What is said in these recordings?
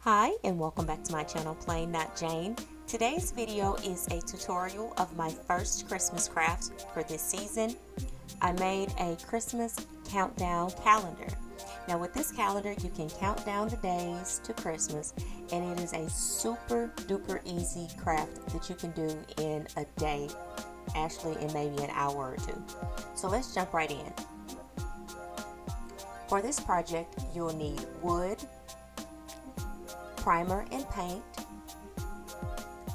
Hi and welcome back to my channel Plain Not Jane. Today's video is a tutorial of my first Christmas craft for this season. I made a Christmas countdown calendar. Now with this calendar you can count down the days to Christmas, and it is a super duper easy craft that you can do in a day, actually in maybe an hour or two. So let's jump right in. For this project you'll need wood, primer and paint,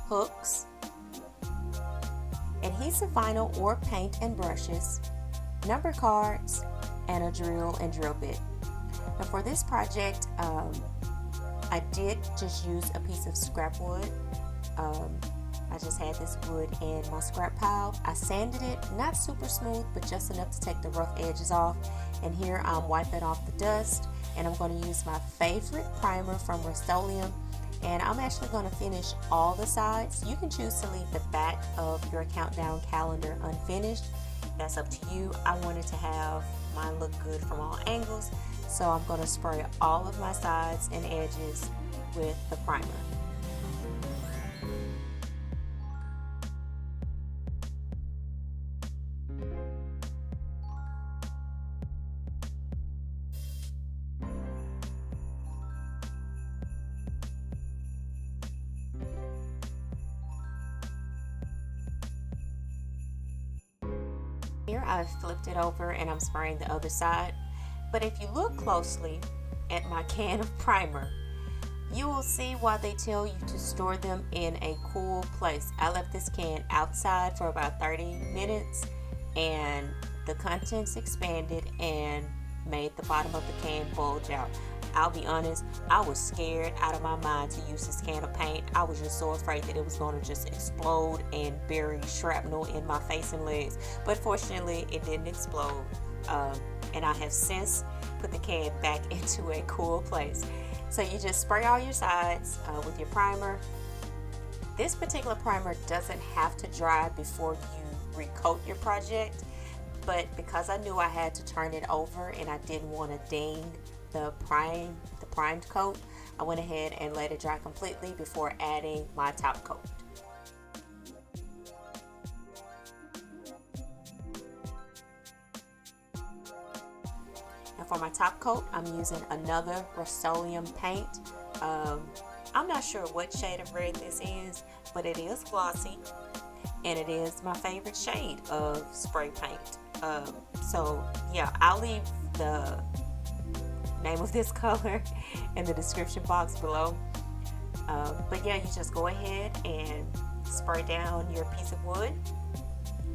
hooks, adhesive vinyl or paint and brushes, number cards, and a drill and drill bit. Now for this project, I did just use a piece of scrap wood. I just had this wood in my scrap pile. I sanded it, not super smooth, but just enough to take the rough edges off. And here I'm wiping off the dust, and I'm going to use my favorite primer from Rust-Oleum, and I'm actually going to finish all the sides. You can choose to leave the back of your countdown calendar unfinished. That's up to you. I wanted to have mine look good from all angles, so I'm going to spray all of my sides and edges with the primer. Here I've flipped it over and I'm spraying the other side, but if you look closely at my can of primer, you will see why they tell you to store them in a cool place. I left this can outside for about 30 minutes and the contents expanded and made the bottom of the can bulge out. I'll be honest, I was scared out of my mind to use this can of paint. I was just so afraid that it was going to just explode and bury shrapnel in my face and legs. But fortunately, it didn't explode. And I have since put the can back into a cool place. So you just spray all your sides with your primer. This particular primer doesn't have to dry before you recoat your project. But because I knew I had to turn it over and I didn't want to ding the primed coat, I went ahead and let it dry completely before adding my top coat. Now for my top coat, I'm using another Rust-Oleum paint. I'm not sure what shade of red this is, but it is glossy and it is my favorite shade of spray paint. So yeah, I'll leave the name of this color in the description box below. But yeah, you just go ahead and spray down your piece of wood,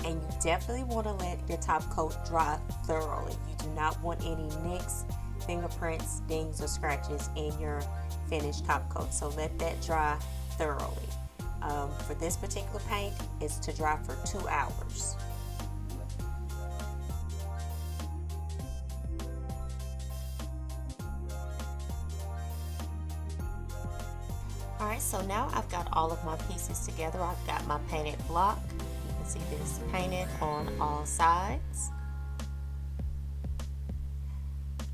and you definitely want to let your top coat dry thoroughly. You do not want any nicks, fingerprints, dings, or scratches in your finished top coat, so let that dry thoroughly. For this particular paint, it's to dry for 2 hours. Alright, so now I've got all of my pieces together. I've got my painted block. You can see that it's painted on all sides.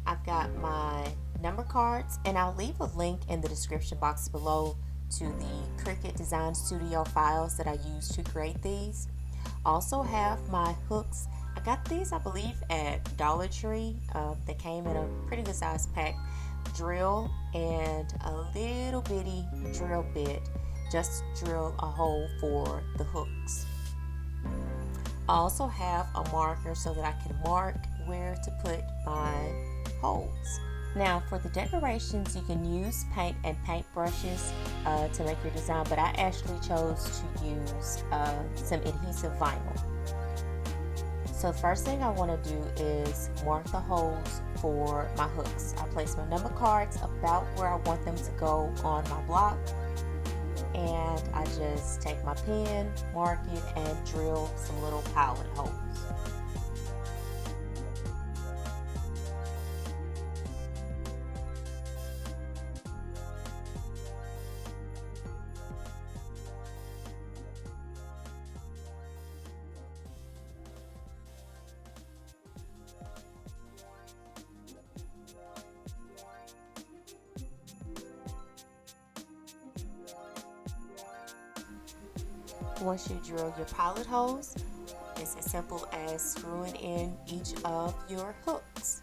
I've got my number cards, and I'll leave a link in the description box below to the Cricut Design Studio files that I used to create these. Also have my hooks. I got these, I believe, at Dollar Tree. They came in a pretty good size pack. Drill and a little bitty drill bit, just drill a hole for the hooks. I also have a marker so that I can mark where to put my holes. Now for the decorations, you can use paint and paint brushes to make your design, but I actually chose to use some adhesive vinyl. So the first thing I want to do is mark the holes for my hooks. I place my number cards about where I want them to go on my block, and I just take my pen, mark it, and drill some little pilot holes. Once you drill your pilot holes, it's as simple as screwing in each of your hooks.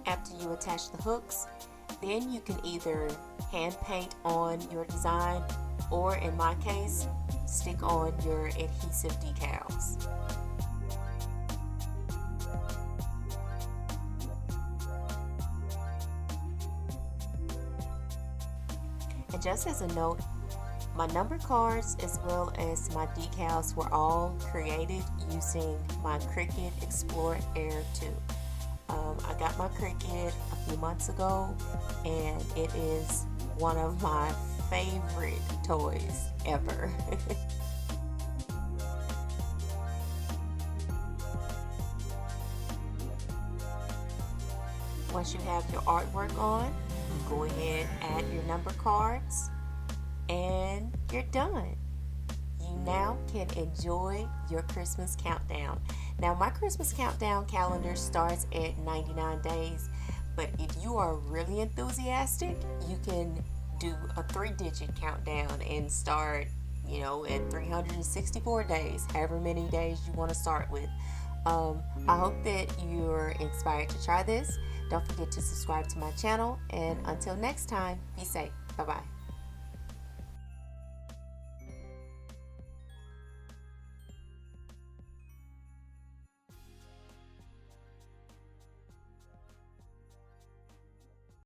After you attach the hooks, then you can either hand paint on your design, or in my case, stick on your adhesive decals. And just as a note, my number cards as well as my decals were all created using my Cricut Explorer Air 2. I got my Cricut a few months ago, and it is one of my favorite toys ever. Once you have your artwork on, go ahead, add your number cards, and you're done. You now can enjoy your Christmas countdown. Now, my Christmas countdown calendar starts at 99 days, but if you are really enthusiastic, you can do a 3-digit countdown and start, at 364 days, however many days you want to start with. I hope that you're inspired to try this. Don't forget to subscribe to my channel, and until next time, be safe. Bye-bye.